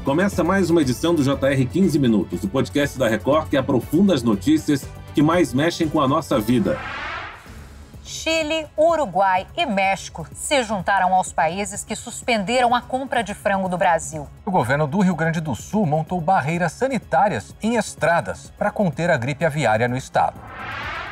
Começa mais uma edição do JR 15 Minutos, o podcast da Record que aprofunda as notícias que mais mexem com a nossa vida. Chile, Uruguai e México se juntaram aos países que suspenderam a compra de frango do Brasil. O governo do Rio Grande do Sul montou barreiras sanitárias em estradas para conter a gripe aviária no estado.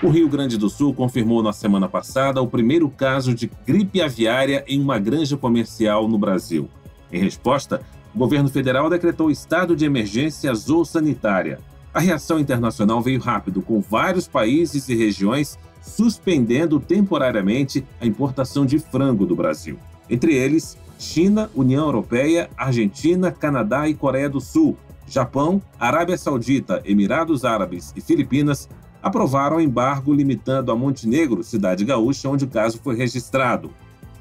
O Rio Grande do Sul confirmou na semana passada o primeiro caso de gripe aviária em uma granja comercial no Brasil. Em resposta, o governo federal decretou estado de emergência zoossanitária. A reação internacional veio rápido, com vários países e regiões suspendendo temporariamente a importação de frango do Brasil. Entre eles, China, União Europeia, Argentina, Canadá e Coreia do Sul. Japão, Arábia Saudita, Emirados Árabes e Filipinas aprovaram o embargo limitando a Montenegro, cidade gaúcha onde o caso foi registrado.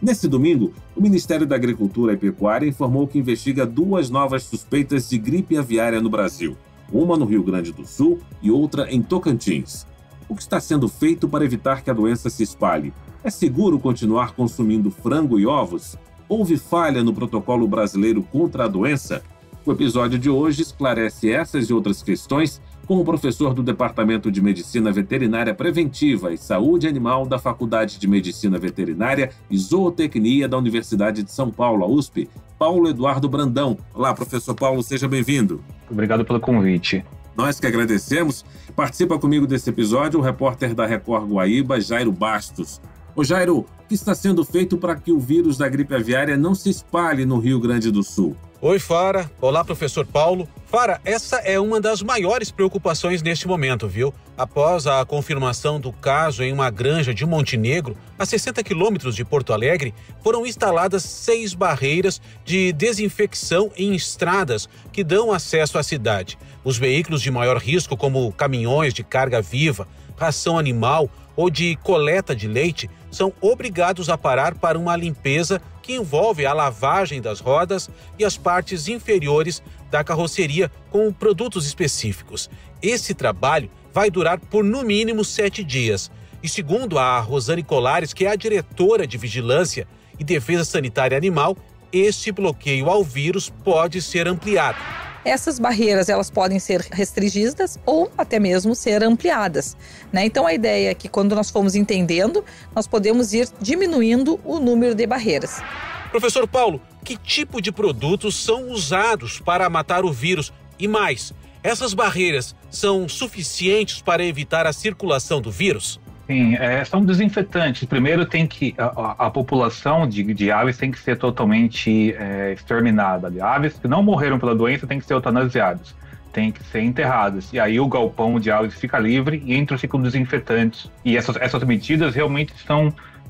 Nesse domingo, o Ministério da Agricultura e Pecuária informou que investiga 2 novas suspeitas de gripe aviária no Brasil, uma no Rio Grande do Sul e outra em Tocantins. O que está sendo feito para evitar que a doença se espalhe? É seguro continuar consumindo frango e ovos? Houve falha no protocolo brasileiro contra a doença? O episódio de hoje esclarece essas e outras questões com o professor do Departamento de Medicina Veterinária Preventiva e Saúde Animal da Faculdade de Medicina Veterinária e Zootecnia da Universidade de São Paulo, a USP, Paulo Eduardo Brandão. Olá, professor Paulo, seja bem-vindo. Obrigado pelo convite. Nós que agradecemos. Participa comigo desse episódio o repórter da Record Guaíba, Jairo Bastos. Ô Jairo, o que está sendo feito para que o vírus da gripe aviária não se espalhe no Rio Grande do Sul? Oi, Fara. Olá, professor Paulo. Fara, essa é uma das maiores preocupações neste momento, viu? Após a confirmação do caso em uma granja de Montenegro, a 60 quilômetros de Porto Alegre, foram instaladas 6 barreiras de desinfecção em estradas que dão acesso à cidade. Os veículos de maior risco, como caminhões de carga viva, ração animal ou de coleta de leite, são obrigados a parar para uma limpeza que envolve a lavagem das rodas e as partes inferiores da carroceria com produtos específicos. Esse trabalho vai durar por no mínimo 7 dias. E segundo a Rosane Colares, que é a diretora de Vigilância e Defesa Sanitária Animal, este bloqueio ao vírus pode ser ampliado. Essas barreiras elas podem ser restringidas ou até mesmo ser ampliadas, né? Então a ideia é que quando nós formos entendendo, nós podemos ir diminuindo o número de barreiras. Professor Paulo, que tipo de produtos são usados para matar o vírus? E mais, essas barreiras são suficientes para evitar a circulação do vírus? Sim, são desinfetantes. Primeiro tem que a população de aves tem que ser totalmente exterminada. Aves que não morreram pela doença têm que ser eutanasiadas, têm que ser enterradas. E aí o galpão de aves fica livre e ficam desinfetantes. E essas medidas realmente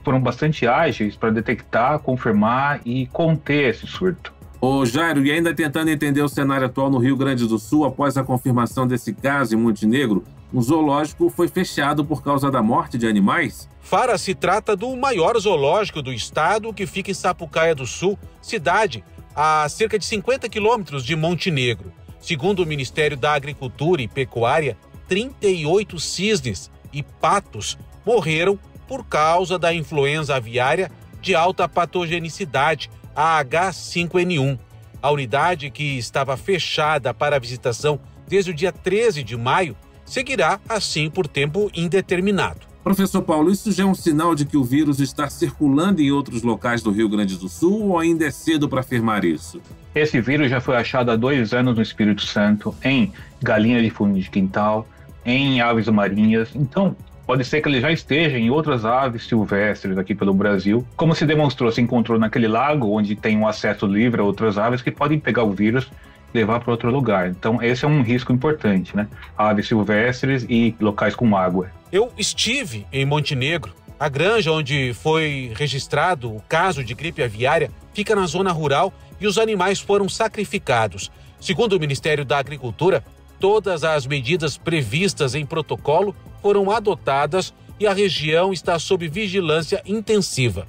foram bastante ágeis para detectar, confirmar e conter esse surto. Ô Jairo, e ainda tentando entender o cenário atual no Rio Grande do Sul, após a confirmação desse caso em Montenegro, um zoológico foi fechado por causa da morte de animais? Fara, se trata do maior zoológico do estado, que fica em Sapucaia do Sul, cidade a cerca de 50 quilômetros de Montenegro. Segundo o Ministério da Agricultura e Pecuária, 38 cisnes e patos morreram por causa da influenza aviária de alta patogenicidade, a H5N1. A unidade, que estava fechada para visitação desde o dia 13 de maio, seguirá assim por tempo indeterminado. Professor Paulo, isso já é um sinal de que o vírus está circulando em outros locais do Rio Grande do Sul ou ainda é cedo para afirmar isso? Esse vírus já foi achado há 2 anos no Espírito Santo, em galinha de fundo de quintal, em aves marinhas. Então, pode ser que ele já esteja em outras aves silvestres aqui pelo Brasil. Como se demonstrou, se encontrou naquele lago onde tem um acesso livre a outras aves que podem pegar o vírus e levar para outro lugar. Então esse é um risco importante, né? Aves silvestres e locais com água. Eu estive em Montenegro. A granja onde foi registrado o caso de gripe aviária fica na zona rural e os animais foram sacrificados. Segundo o Ministério da Agricultura, todas as medidas previstas em protocolo foram adotadas e a região está sob vigilância intensiva.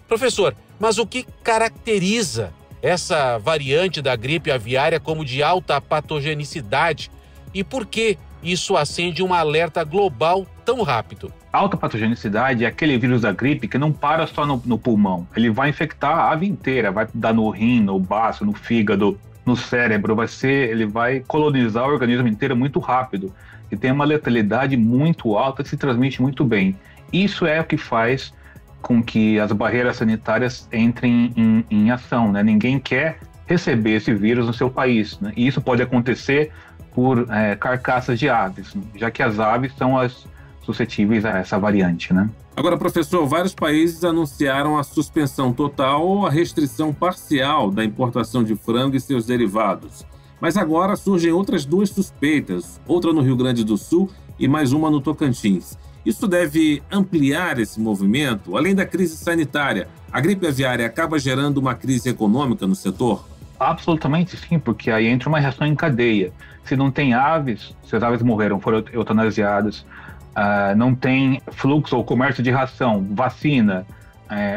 Professor, mas o que caracteriza essa variante da gripe aviária como de alta patogenicidade e por que isso acende um alerta global tão rápido? Alta patogenicidade é aquele vírus da gripe que não para só no pulmão. Ele vai infectar a ave inteira, vai dar no rim, no baço, no fígado. no cérebro, ele vai colonizar o organismo inteiro muito rápido e tem uma letalidade muito alta que se transmite muito bem. Isso é o que faz com que as barreiras sanitárias entrem em ação, né? Ninguém quer receber esse vírus no seu país, né? E isso pode acontecer por carcaças de aves, né? Já que as aves são as suscetíveis a essa variante, né? Agora, professor, vários países anunciaram a suspensão total ou a restrição parcial da importação de frango e seus derivados. Mas agora surgem outras 2 suspeitas, outra no Rio Grande do Sul e mais uma no Tocantins. Isso deve ampliar esse movimento? Além da crise sanitária, a gripe aviária acaba gerando uma crise econômica no setor? Absolutamente sim, porque aí entra uma reação em cadeia. Se não tem aves, se as aves morreram, foram eutanasiadas, não tem fluxo ou comércio de ração, vacina,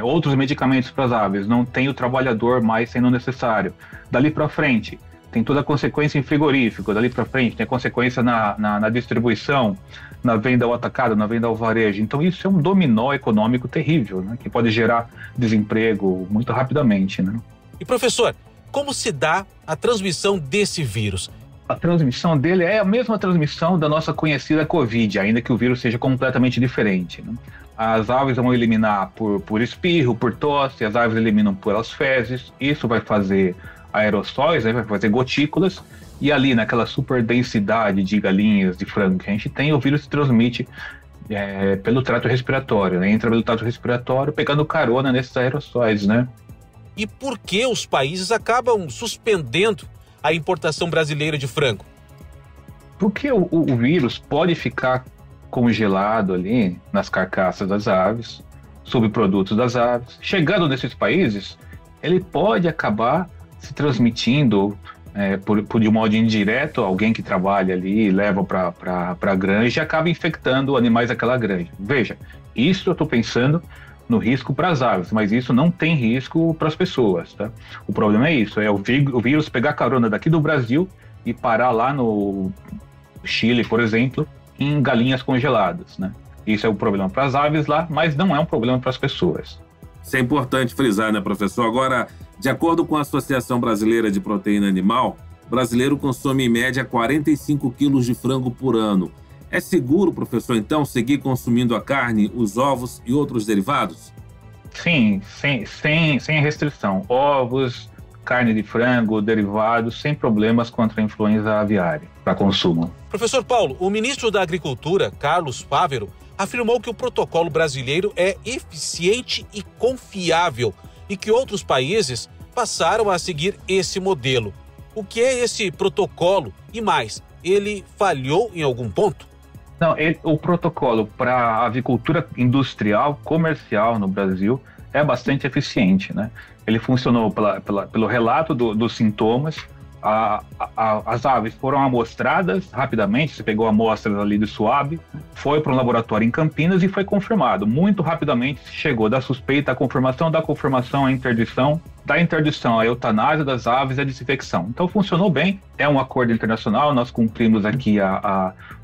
outros medicamentos para as aves, não tem o trabalhador mais sendo necessário. Dali para frente, tem toda a consequência em frigorífico, dali para frente tem a consequência na distribuição, na venda ao atacado, na venda ao varejo. Então isso é um dominó econômico terrível, né, que pode gerar desemprego muito rapidamente, né? E professor, como se dá a transmissão desse vírus? A transmissão dele é a mesma transmissão da nossa conhecida Covid, ainda que o vírus seja completamente diferente, né? As aves vão eliminar por espirro, por tosse, as aves eliminam pelas fezes, isso vai fazer aerossóis, né? Vai fazer gotículas, e ali naquela super densidade de galinhas, de frango que a gente tem, o vírus se transmite pelo trato respiratório, né? Entra pelo trato respiratório pegando carona nesses aerossóis, né? E por que os países acabam suspendendo a importação brasileira de frango? Porque o vírus pode ficar congelado ali nas carcaças das aves, subprodutos das aves. Chegando nesses países, ele pode acabar se transmitindo de um modo indireto, alguém que trabalha ali leva para a granja e acaba infectando animais daquela granja. Veja, isso eu estou pensando no risco para as aves, mas isso não tem risco para as pessoas, tá? O problema é isso, o vírus pegar carona daqui do Brasil e parar lá no Chile, por exemplo, em galinhas congeladas, né? Isso é um problema para as aves lá, mas não é um problema para as pessoas. Isso é importante frisar, né, professor? Agora, de acordo com a Associação Brasileira de Proteína Animal, o brasileiro consome em média 45 quilos de frango por ano. É seguro, professor, então, seguir consumindo a carne, os ovos e outros derivados? Sim, sem restrição. Ovos, carne de frango, derivados, sem problemas contra a influenza aviária para consumo. Professor Paulo, o ministro da Agricultura, Carlos Fávero, afirmou que o protocolo brasileiro é eficiente e confiável e que outros países passaram a seguir esse modelo. O que é esse protocolo? E mais, ele falhou em algum ponto? Não, o protocolo para a avicultura industrial, comercial no Brasil é bastante eficiente, né? Ele funcionou pelo relato dos sintomas. As aves foram amostradas rapidamente, você pegou amostras ali do suave, foi para um laboratório em Campinas e foi confirmado. Muito rapidamente chegou da suspeita à confirmação, da confirmação à interdição, da interdição à eutanásia das aves e à desinfecção. Então funcionou bem, é um acordo internacional, nós cumprimos aqui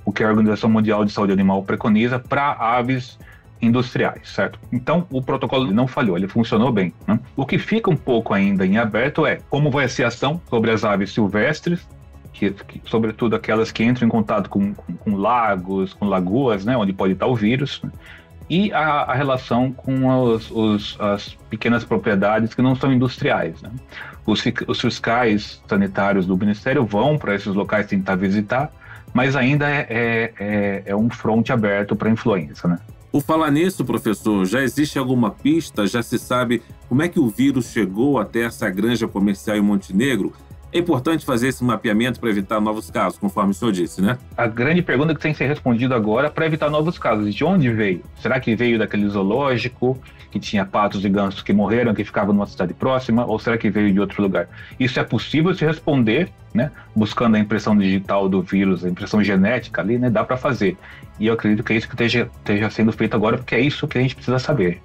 o que a Organização Mundial de Saúde Animal preconiza para aves industriais, certo? Então, o protocolo não falhou, ele funcionou bem, né? O que fica um pouco ainda em aberto é como vai ser a ação sobre as aves silvestres, que sobretudo aquelas que entram em contato com lagos, com lagoas, né, onde pode estar o vírus, né? E a relação com as pequenas propriedades que não são industriais, né? Os fiscais sanitários do Ministério vão para esses locais tentar visitar, mas ainda é um fronte aberto para influenza, né? Por falar nisso, professor, já existe alguma pista? Já se sabe como é que o vírus chegou até essa granja comercial em Montenegro? É importante fazer esse mapeamento para evitar novos casos, conforme o senhor disse, né? A grande pergunta que tem que ser respondida agora é para evitar novos casos. De onde veio? Será que veio daquele zoológico que tinha patos e gansos que morreram, que ficavam numa cidade próxima? Ou será que veio de outro lugar? Isso é possível se responder, né? Buscando a impressão digital do vírus, a impressão genética ali, né? Dá para fazer. E eu acredito que é isso que esteja sendo feito agora, porque é isso que a gente precisa saber.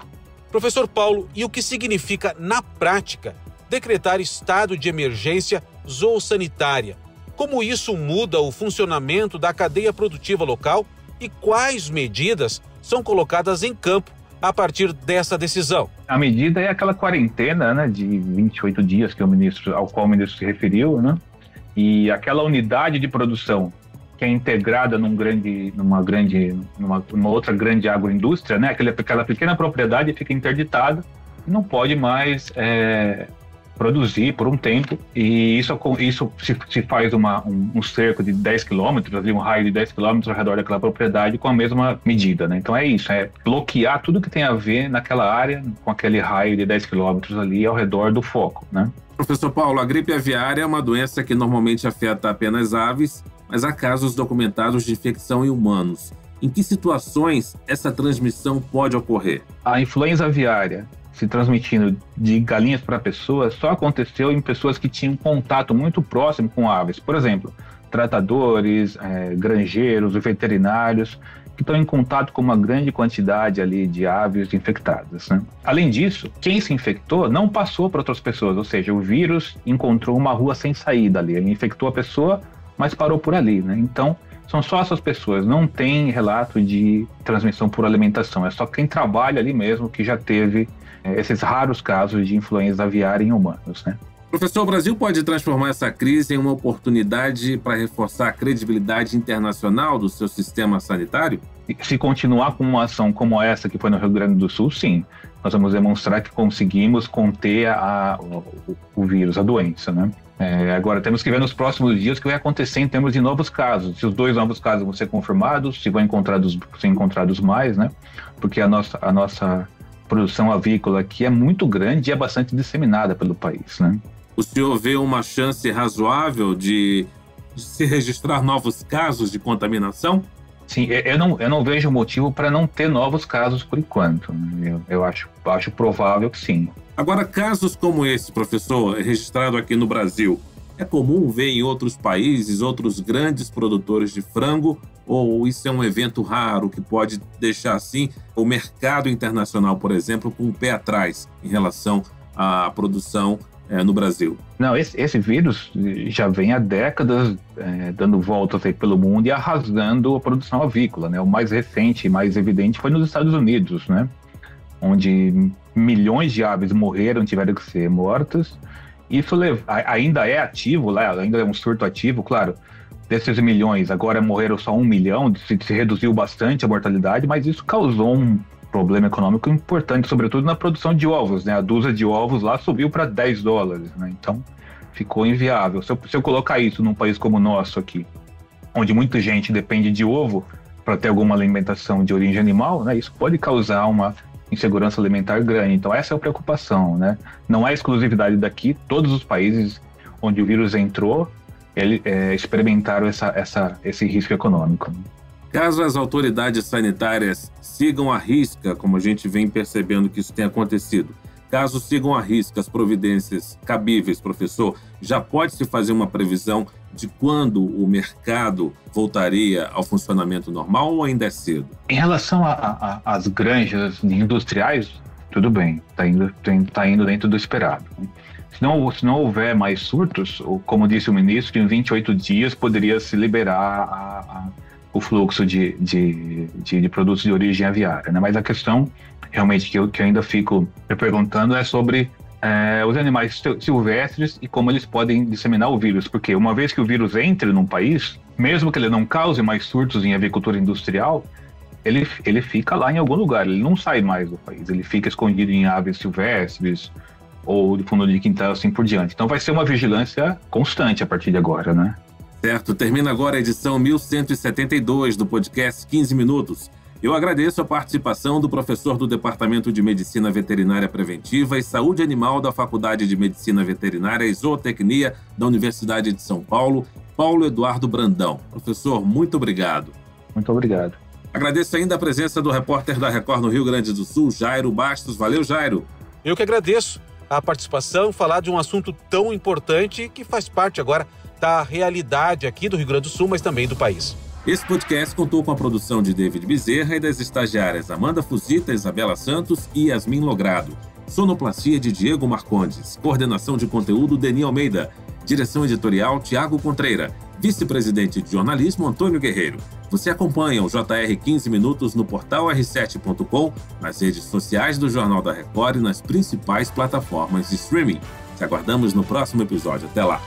Professor Paulo, e o que significa, na prática, decretar estado de emergência zoossanitária? Como isso muda o funcionamento da cadeia produtiva local e quais medidas são colocadas em campo a partir dessa decisão? A medida é aquela quarentena, né, de 28 dias ao qual o ministro se referiu, né? E aquela unidade de produção que é integrada numa outra grande agroindústria, né? Aquela pequena propriedade fica interditada e não pode mais produzir por um tempo, e isso se faz um cerco de 10 quilômetros, ali um raio de 10 quilômetros ao redor daquela propriedade com a mesma medida, né? Então é isso, é bloquear tudo que tem a ver naquela área com aquele raio de 10 quilômetros ali ao redor do foco, né? Professor Paulo, a gripe aviária é uma doença que normalmente afeta apenas aves, mas há casos documentados de infecção em humanos. Em que situações essa transmissão pode ocorrer? A influenza aviária se transmitindo de galinhas para pessoas só aconteceu em pessoas que tinham contato muito próximo com aves. Por exemplo, tratadores, granjeiros, veterinários, que estão em contato com uma grande quantidade ali de aves infectadas, né? Além disso, quem se infectou não passou para outras pessoas, ou seja, o vírus encontrou uma rua sem saída ali. Ele infectou a pessoa, mas parou por ali, né? Então, são só essas pessoas, não tem relato de transmissão por alimentação, é só quem trabalha ali mesmo que já teve esses raros casos de influenza aviária em humanos, né? Professor, o Brasil pode transformar essa crise em uma oportunidade para reforçar a credibilidade internacional do seu sistema sanitário? Se continuar com uma ação como essa que foi no Rio Grande do Sul, sim. Nós vamos demonstrar que conseguimos conter o vírus, a doença, né? Agora, temos que ver nos próximos dias o que vai acontecer em termos de novos casos. Se os 2 novos casos vão ser confirmados, se vão ser encontrados mais, né? Porque a nossa produção avícola aqui é muito grande e é bastante disseminada pelo país, né? O senhor vê uma chance razoável de se registrar novos casos de contaminação? Sim, eu não vejo motivo para não ter novos casos por enquanto, né? Eu acho provável que sim. Agora, casos como esse, professor, registrado aqui no Brasil, é comum ver em outros países, outros grandes produtores de frango, ou isso é um evento raro que pode deixar, assim, o mercado internacional, por exemplo, com o pé atrás em relação à produção no Brasil? Não, esse vírus já vem há décadas dando voltas aí pelo mundo e arrasando a produção avícola, né? O mais recente e mais evidente foi nos Estados Unidos, né? Onde milhões de aves morreram, tiveram que ser mortas. Isso ainda é ativo lá, ainda é um surto ativo, claro. Desses milhões, agora morreram só 1 milhão, se reduziu bastante a mortalidade, mas isso causou um problema econômico importante, sobretudo na produção de ovos, né? A dúzia de ovos lá subiu para $10, né? Então, ficou inviável. Se eu colocar isso num país como o nosso aqui, onde muita gente depende de ovo para ter alguma alimentação de origem animal, né? Isso pode causar uma insegurança alimentar grande. Então, essa é a preocupação, né? Não é exclusividade daqui, todos os países onde o vírus entrou, experimentaram esse risco econômico. Caso as autoridades sanitárias sigam à risca, como a gente vem percebendo que isso tem acontecido, caso sigam à risca as providências cabíveis, professor, já pode-se fazer uma previsão de quando o mercado voltaria ao funcionamento normal ou ainda é cedo? Em relação às granjas industriais, tudo bem, está indo dentro do esperado. Se não houver mais surtos, como disse o ministro, em 28 dias poderia se liberar o fluxo de produtos de origem aviária, né? Mas a questão realmente que eu ainda fico me perguntando é sobre os animais silvestres e como eles podem disseminar o vírus, porque uma vez que o vírus entre num país, mesmo que ele não cause mais surtos em avicultura industrial, ele fica lá em algum lugar, ele não sai mais do país, ele fica escondido em aves silvestres ou de fundo de quintal, assim por diante. Então vai ser uma vigilância constante a partir de agora, né? Certo, termina agora a edição 1172 do podcast 15 Minutos. Eu agradeço a participação do professor do Departamento de Medicina Veterinária Preventiva e Saúde Animal da Faculdade de Medicina Veterinária e Zootecnia da Universidade de São Paulo, Paulo Eduardo Brandão. Professor, muito obrigado. Muito obrigado. Agradeço ainda a presença do repórter da Record no Rio Grande do Sul, Jairo Bastos. Valeu, Jairo. Eu que agradeço a participação, falar de um assunto tão importante que faz parte agora da realidade aqui do Rio Grande do Sul, mas também do país. Esse podcast contou com a produção de David Bezerra e das estagiárias Amanda Fusita, Isabela Santos e Yasmin Logrado. Sonoplastia de Diego Marcondes. Coordenação de conteúdo Deni Almeida. Direção editorial Tiago Contreira. Vice-presidente de jornalismo, Antônio Guerreiro. Você acompanha o JR 15 Minutos no portal r7.com, nas redes sociais do Jornal da Record e nas principais plataformas de streaming. Te aguardamos no próximo episódio. Até lá!